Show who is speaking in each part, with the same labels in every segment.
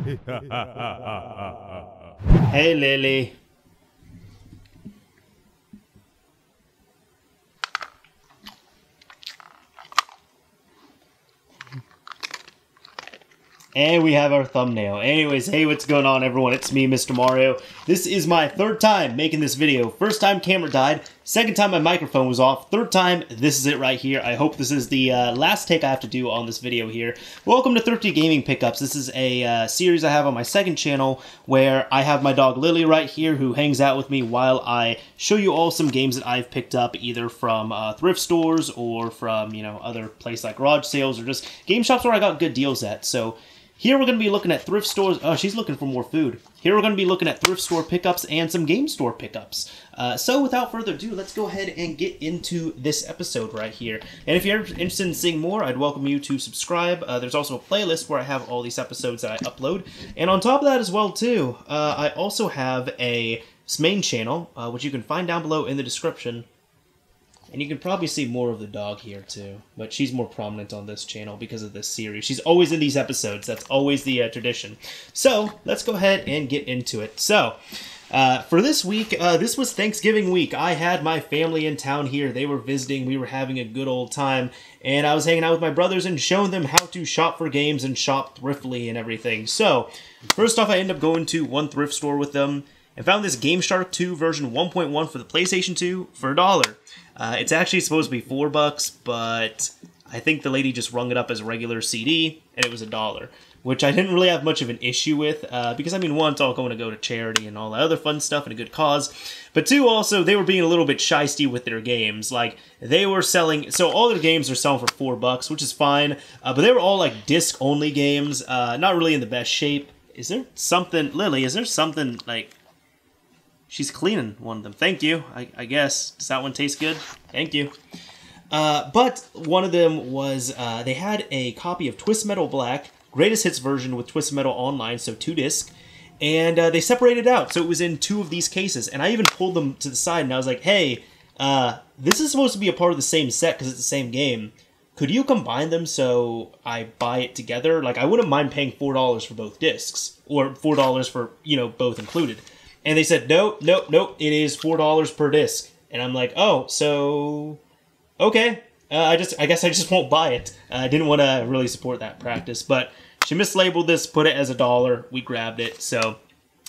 Speaker 1: Hey, Lily. And we have our thumbnail. Anyways, hey, what's going on, everyone? It's me, Mr. Mario. This is my third time making this video. First time camera died. Second time my microphone was off. Third time, this is it right here. I hope this is the last take I have to do on this video here. Welcome to Thrifty Gaming Pickups. This is a series I have on my second channel where I have my dog Lily right here who hangs out with me while I show you all some games that I've picked up either from thrift stores or from, other places like garage sales or just game shops where I got good deals at. So here we're going to be looking at thrift stores. Oh, she's looking for more food. Here we're going to be looking at thrift store pickups and some game store pickups. So without further ado, let's go ahead and get into this episode right here. And if you're interested in seeing more, I'd welcome you to subscribe. There's also a playlist where I have all these episodes that I upload. And on top of that as well, too, I also have a main channel, which you can find down below in the description. And you can probably see more of the dog here, too. But she's more prominent on this channel because of this series. She's always in these episodes. That's always the tradition. So, let's go ahead and get into it. So, for this week, this was Thanksgiving week. I had my family in town here. They were visiting. We were having a good old time. And I was hanging out with my brothers and showing them how to shop for games and shop thriftily and everything. So, first off, I ended up going to one thrift store with them and found this Game Shark 2 version 1.1 for the PlayStation 2 for $1. It's actually supposed to be $4, but I think the lady just rung it up as a regular CD, and it was $1, which I didn't really have much of an issue with, because, I mean, one, it's all going to go to charity and all that other fun stuff and a good cause, but two, also, they were being a little bit shysty with their games. Like, they were selling, so all their games are selling for $4, which is fine, but they were all, like, disc-only games, not really in the best shape. Is there something, Lily, is there something, like, she's cleaning one of them. Thank you, I guess. Does that one taste good? Thank you. But one of them was, they had a copy of Twist Metal Black, Greatest Hits version with Twist Metal Online, so 2 disc, and they separated it out, so it was in 2 of these cases, and I even pulled them to the side, and I was like, hey, this is supposed to be a part of the same set, because it's the same game. Could you combine them so I buy it together? Like, I wouldn't mind paying $4 for both discs, or $4 for, both included. And they said, nope, it is $4 per disc. And I'm like, oh, so, okay. I guess I just won't buy it. I didn't want to really support that practice. But she mislabeled this, put it as $1. We grabbed it. So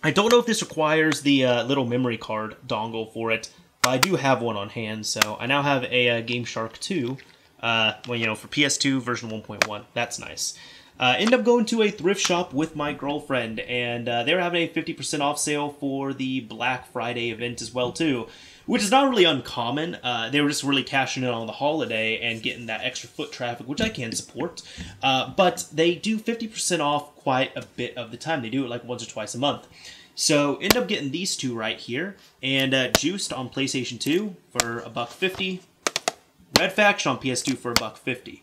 Speaker 1: I don't know if this requires the little memory card dongle for it. But I do have one on hand. So I now have a Game Shark 2, for PS2 version 1.1. That's nice. Ended up going to a thrift shop with my girlfriend, and they were having a 50% off sale for the Black Friday event as well, too, which is not really uncommon. They were just really cashing in on the holiday and getting that extra foot traffic, which I can support, but they do 50% off quite a bit of the time. They do it like once or twice a month. So, end up getting these two right here, and Juiced on PlayStation 2 for $1.50, Red Faction on PS2 for $1.50.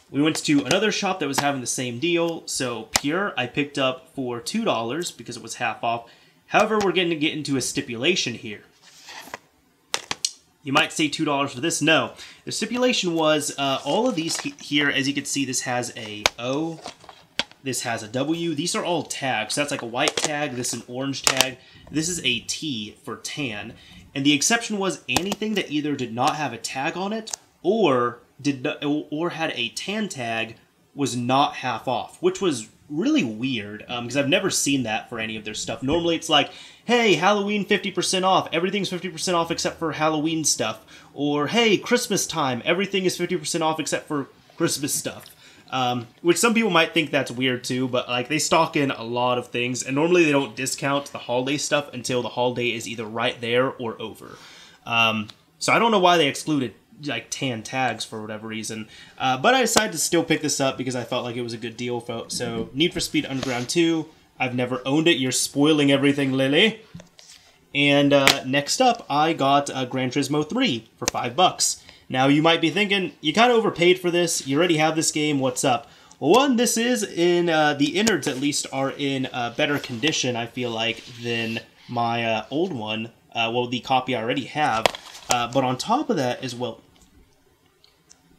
Speaker 1: We went to another shop that was having the same deal, so Pure I picked up for $2 because it was half off. However, we're going to get into a stipulation here. You might say $2 for this. No. The stipulation was all of these here, as you can see, this has a O, this has a W. These are all tags. So that's like a white tag, this is an orange tag, this is a T for tan. And the exception was anything that either did not have a tag on it or had a tan tag was not half off, which was really weird because I've never seen that for any of their stuff. Normally it's like, hey, Halloween 50% off, everything's 50% off except for Halloween stuff, or hey, Christmas time, everything is 50% off except for Christmas stuff. Which some people might think that's weird too, but like they stock in a lot of things, and normally they don't discount the holiday stuff until the holiday is either right there or over. So I don't know why they excluded like tan tags for whatever reason, but I decided to still pick this up because I felt like it was a good deal. So Need for Speed Underground 2, I've never owned it. You're spoiling everything, Lily. And next up, I got Gran Turismo 3 for $5. Now you might be thinking, you kind of overpaid for this. You already have this game. What's up? Well, one, this is in the innards at least are in better condition. I feel like than my old one. Well, the copy I already have. But on top of that as well,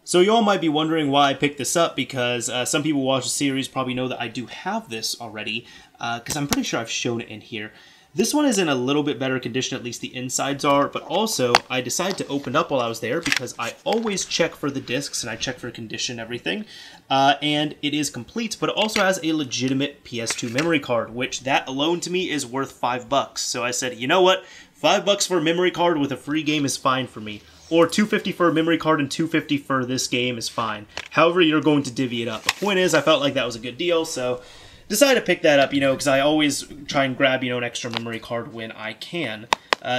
Speaker 1: So you all might be wondering why I picked this up, because some people watch the series probably know that I do have this already, because I'm pretty sure I've shown it in here. This one is in a little bit better condition, at least the insides are, but also I decided to open up while I was there because I always check for the discs and I check for condition and everything. And it is complete, but it also has a legitimate PS2 memory card, which that alone to me is worth $5. So I said, you know what? $5 for a memory card with a free game is fine for me. Or $250 for a memory card and $250 for this game is fine. However you're going to divvy it up. The point is, I felt like that was a good deal, so decided to pick that up, because I always try and grab, an extra memory card when I can.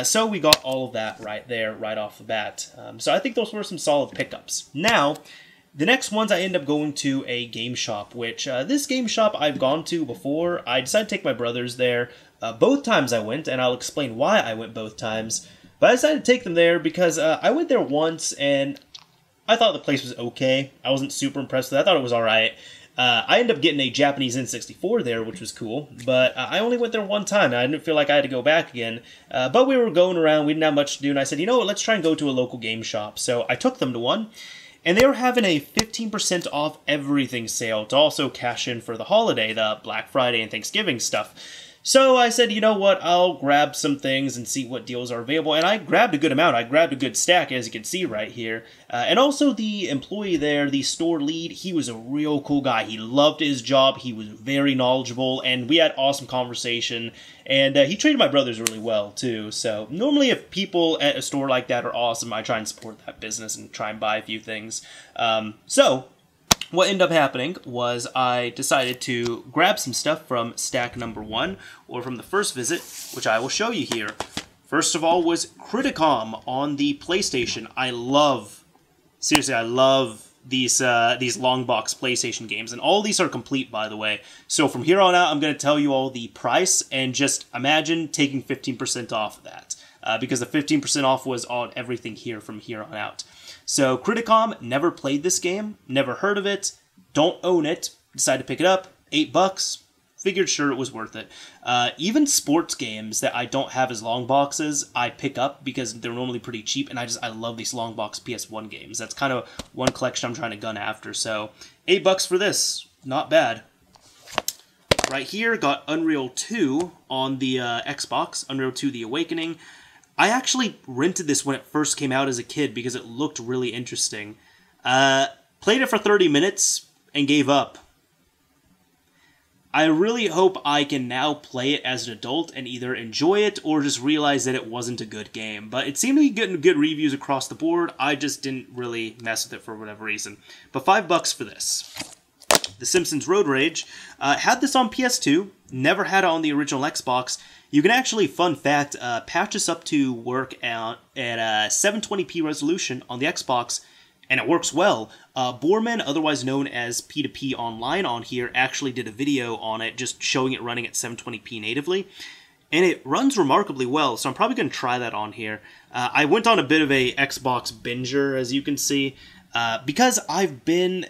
Speaker 1: So we got all of that right there, right off the bat. So I think those were some solid pickups. Now, the next ones I end up going to a game shop, which this game shop I've gone to before. I decided to take my brothers there. Both times I went, and I'll explain why I went both times. But I decided to take them there because I went there once, and I thought the place was okay. I wasn't super impressed with it. I thought it was alright. I ended up getting a Japanese N64 there, which was cool, but I only went there one time, and I didn't feel like I had to go back again. But we were going around, we didn't have much to do, and I said, you know what, let's try and go to a local game shop. So I took them to one, and they were having a 15% off everything sale to also cash in for the holiday, the Black Friday and Thanksgiving stuff. So I said, you know what, I'll grab some things and see what deals are available. And I grabbed a good amount. I grabbed a good stack, as you can see right here. And also the employee there, the store lead, he was a real cool guy. He loved his job. He was very knowledgeable. And we had awesome conversation. And he treated my brothers really well, too. So normally if people at a store like that are awesome, I try and support that business and try and buy a few things. What ended up happening was I decided to grab some stuff from stack number 1, or from the first visit, which I will show you here. First of all was Criticom on the PlayStation. Seriously, I love these long box PlayStation games, and all these are complete, by the way. So from here on out, I'm going to tell you all the price, and just imagine taking 15% off of that, because the 15% off was on everything here from here on out. So Criticom, never played this game, never heard of it, don't own it, decided to pick it up, $8, figured sure it was worth it. Even sports games that I don't have as long boxes, I pick up because they're normally pretty cheap, and I love these long box PS1 games. That's kind of one collection I'm trying to gun after, so $8 for this, not bad. Right here, got Unreal 2 on the Xbox, Unreal 2 The Awakening. I actually rented this when it first came out as a kid because it looked really interesting. Played it for 30 minutes and gave up. I really hope I can now play it as an adult and either enjoy it or just realize that it wasn't a good game. But it seemed to be getting good reviews across the board. I just didn't really mess with it for whatever reason. But $5 for this. The Simpsons Road Rage. Had this on PS2. Never had it on the original Xbox. You can actually, fun fact, patch this up to work at a 720p resolution on the Xbox, and it works well. Borman, otherwise known as P2P Online on here, actually did a video on it, just showing it running at 720p natively, and it runs remarkably well, so I'm probably going to try that on here. I went on a bit of a Xbox binger, as you can see, because I've been,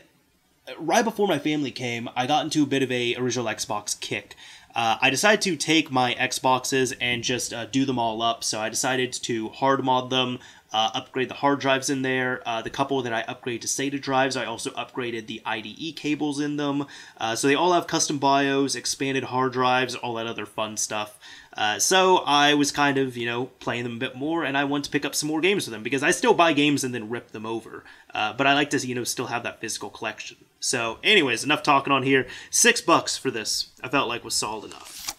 Speaker 1: right before my family came, I got into a bit of a original Xbox kick. I decided to take my Xboxes and just do them all up, so I decided to hard mod them, upgrade the hard drives in there. The couple that I upgraded to SATA drives, I also upgraded the IDE cables in them, so they all have custom BIOS, expanded hard drives, all that other fun stuff. So I was kind of, playing them a bit more, and I want to pick up some more games with them, because I still buy games and then rip them over. But I like to, still have that physical collection. So anyways, enough talking on here. $6 for this, I felt like was solid enough.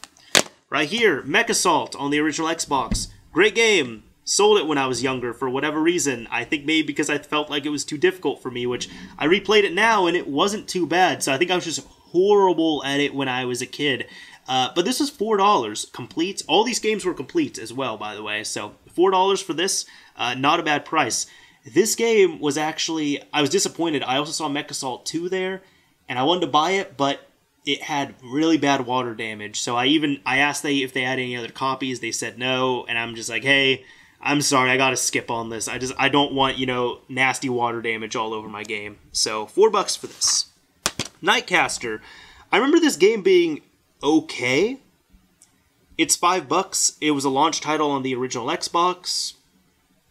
Speaker 1: Right here, Mech Assault on the original Xbox. Great game. Sold it when I was younger for whatever reason. I think maybe because I felt like it was too difficult for me, which I replayed it now and it wasn't too bad. So I think I was just horrible at it when I was a kid. But this is $4 complete. All these games were complete as well, by the way. So $4 for this, not a bad price. This game was actually, I was disappointed. I also saw Mech Assault 2 there, and I wanted to buy it, but it had really bad water damage. So I asked if they had any other copies. They said no, and I'm just like, hey, I'm sorry, I gotta skip on this. I don't want, nasty water damage all over my game. So $4 for this. Nightcaster. I remember this game being okay. It's $5. It was a launch title on the original Xbox.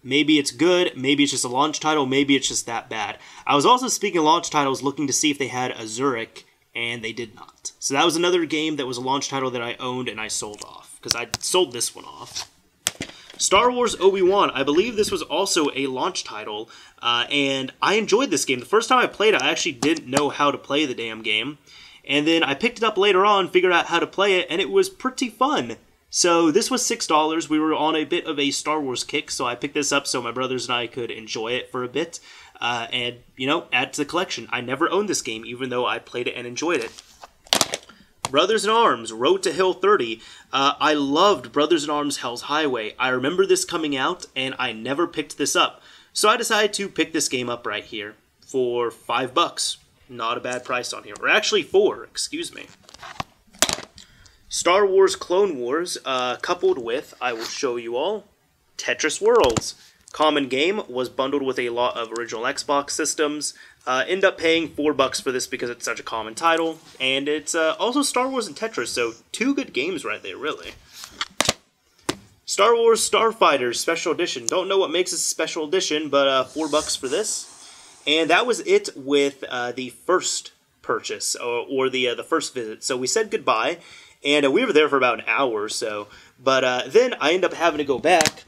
Speaker 1: Maybe it's good, maybe it's just a launch title, maybe it's just that bad. I was also, speaking of launch titles, looking to see if they had a Zurich, and they did not. So that was another game that was a launch title that I owned and I sold off, because I sold this one off. Star Wars Obi-Wan, I believe this was also a launch title, and I enjoyed this game. The first time I played it, I actually didn't know how to play the damn game, and then I picked it up later on, figured out how to play it, and it was pretty fun. So this was $6. We were on a bit of a Star Wars kick, so I picked this up so my brothers and I could enjoy it for a bit, and, you know, add to the collection. I never owned this game, even though I played it and enjoyed it. Brothers in Arms, Road to Hill 30. I loved Brothers in Arms Hell's Highway. I remember this coming out, and I never picked this up. So I decided to pick this game up right here for $5. Not a bad price on here. Or actually $4, excuse me. Star Wars Clone Wars, coupled with, I will show you all, Tetris Worlds. Common game, was bundled with a lot of original Xbox systems. End up paying $4 for this because it's such a common title. And it's also Star Wars and Tetris, so two good games right there, really. Star Wars Starfighters Special Edition. Don't know what makes this a special edition, but $4 for this. And that was it with the first purchase, or the first visit. So we said goodbye. And we were there for about an hour or so. But then I ended up having to go back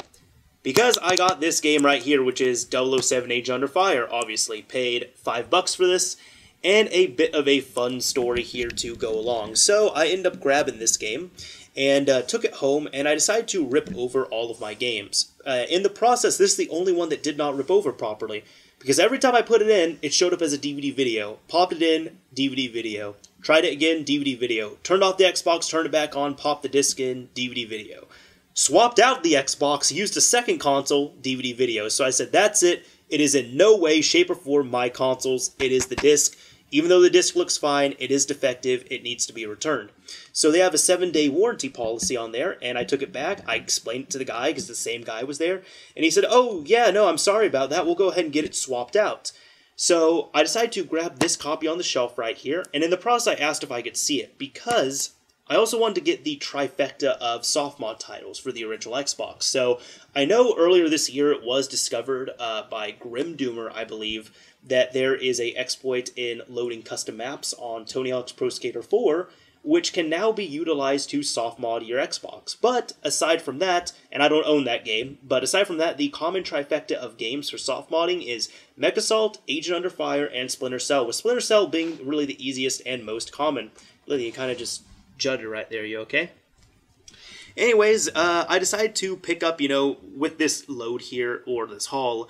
Speaker 1: because I got this game right here, which is 007 Age Under Fire. Obviously, paid $5 for this. And a bit of a fun story here to go along. So I ended up grabbing this game and took it home. And I decided to rip over all of my games. In the process, this is the only one that did not rip over properly. Because every time I put it in, it showed up as a DVD video. Popped it in, DVD video. Tried it again, DVD video. Turned off the Xbox, turned it back on, popped the disc in, DVD video. Swapped out the Xbox, used a second console, DVD video. So I said, that's it. It is in no way, shape, or form my consoles. It is the disc. Even though the disc looks fine, it is defective. It needs to be returned. So they have a 7-day warranty policy on there, and I took it back. I explained it to the guy, because the same guy was there. And he said, oh, yeah, no, I'm sorry about that. We'll go ahead and get it swapped out. So I decided to grab this copy on the shelf right here, and in the process I asked if I could see it, because I also wanted to get the trifecta of soft mod titles for the original Xbox. So I know earlier this year it was discovered by Grim Doomer, I believe, that there is a exploit in loading custom maps on Tony Hawk's Pro Skater 4, which can now be utilized to soft mod your Xbox. But aside from that, and I don't own that game, but aside from that, the common trifecta of games for soft modding is MechAssault, Agent Under Fire, and Splinter Cell, with Splinter Cell being really the easiest and most common. Lily, you kind of just judged it right there, you okay? Anyways, I decided to pick up, you know, with this load here, or this haul,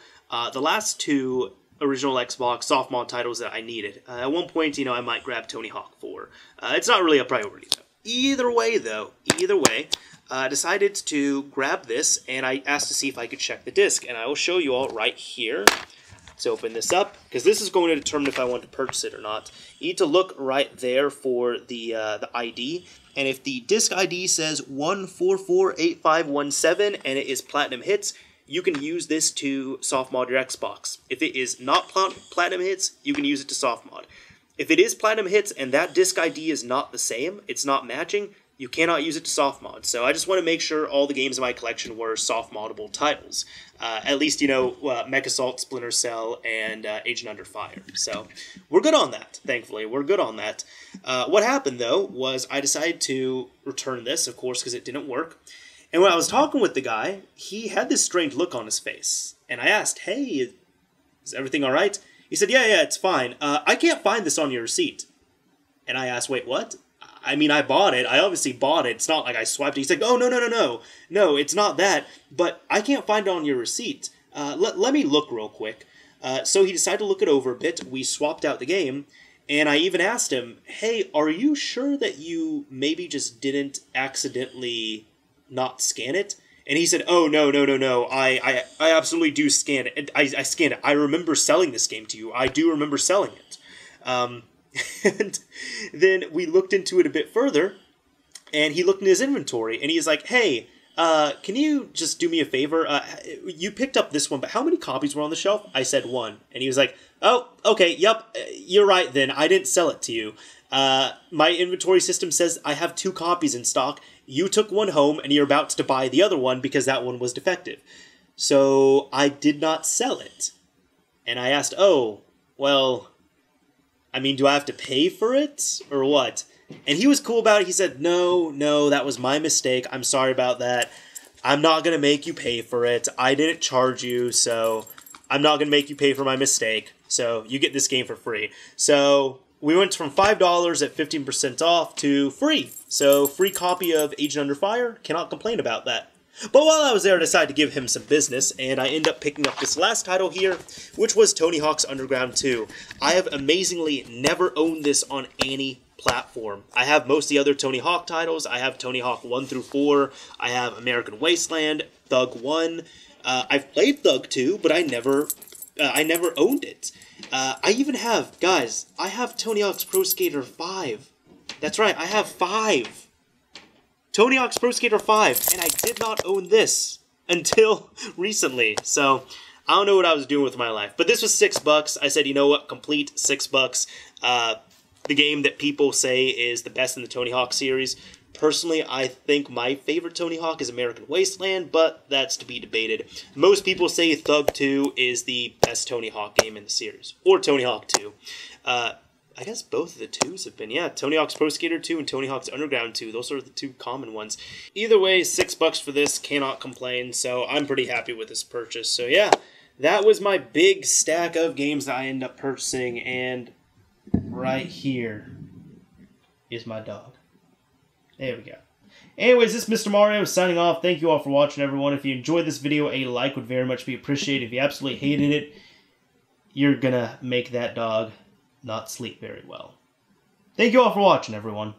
Speaker 1: the last two original Xbox soft mod titles that I needed. At one point, you know, I might grab Tony Hawk 4. It's not really a priority, though. Either way, I decided to grab this, and I asked to see if I could check the disc, and I will show you all right here. Let's open this up, because this is going to determine if I want to purchase it or not. You need to look right there for the ID, and if the disc ID says 1448517 and it is Platinum Hits, you can use this to soft mod your Xbox. If it is not Platinum Hits, you can use it to soft mod. If it is Platinum Hits and that disc ID is not the same, it's not matching, you cannot use it to soft mod. So I just want to make sure all the games in my collection were soft moddable titles. At least, you know, MechAssault, Splinter Cell, and Agent Under Fire. So we're good on that, thankfully. We're good on that. What happened, though, was I decided to return this, of course, because it didn't work. And when I was talking with the guy, he had this strange look on his face. And I asked, hey, is everything all right? He said, yeah, it's fine. I can't find this on your receipt. And I asked, wait, what? I mean, I bought it. I obviously bought it. It's not like I swiped it. He said, oh, no. No, it's not that. But I can't find it on your receipt. Let me look real quick. So he decided to look it over a bit. We swapped out the game. And I even asked him, hey, are you sure that you maybe just didn't accidentally not scan it? And he said, oh, no. I absolutely do scan it. I scanned it. I remember selling this game to you. I do remember selling it. And then we looked into it a bit further, and he looked in his inventory, and he's like, hey, can you just do me a favor? You picked up this one, but how many copies were on the shelf? I said 1. And he was like, oh, okay, yep, you're right then. I didn't sell it to you. My inventory system says I have 2 copies in stock. You took one home, and you're about to buy the other one because that one was defective. So I did not sell it. And I asked, oh, well, I mean, do I have to pay for it or what? And he was cool about it. He said, no, that was my mistake. I'm sorry about that. I'm not going to make you pay for it. I didn't charge you, so I'm not going to make you pay for my mistake. So you get this game for free. So we went from $5 at 15% off to free. So free copy of Agent Under Fire. Cannot complain about that. But while I was there, I decided to give him some business, and I ended up picking up this last title here, which was Tony Hawk's Underground 2. I have amazingly never owned this on any platform. I have most of the other Tony Hawk titles. I have Tony Hawk 1 through 4. I have American Wasteland, Thug 1. I've played Thug 2, but I never owned it. I even have, guys, I have Tony Hawk's Pro Skater 5. That's right, I have 5. Tony Hawk's Pro Skater 5, and I did not own this until recently. So I don't know what I was doing with my life. But this was $6. I said, you know what, complete $6. The game that people say is the best in the Tony Hawk series. Personally, I think my favorite Tony Hawk is American Wasteland, but that's to be debated. Most people say Thug 2 is the best Tony Hawk game in the series, or Tony Hawk 2. I guess both of the twos have been, yeah, Tony Hawk's Pro Skater 2 and Tony Hawk's Underground 2. Those are the two common ones. Either way, $6 for this, cannot complain, so I'm pretty happy with this purchase. So yeah, that was my big stack of games that I ended up purchasing, and right here is my dog. There we go. Anyways, this is Mr. Mario signing off. Thank you all for watching, everyone. If you enjoyed this video, a like would very much be appreciated. If you absolutely hated it, you're gonna make that dog not sleep very well. Thank you all for watching, everyone.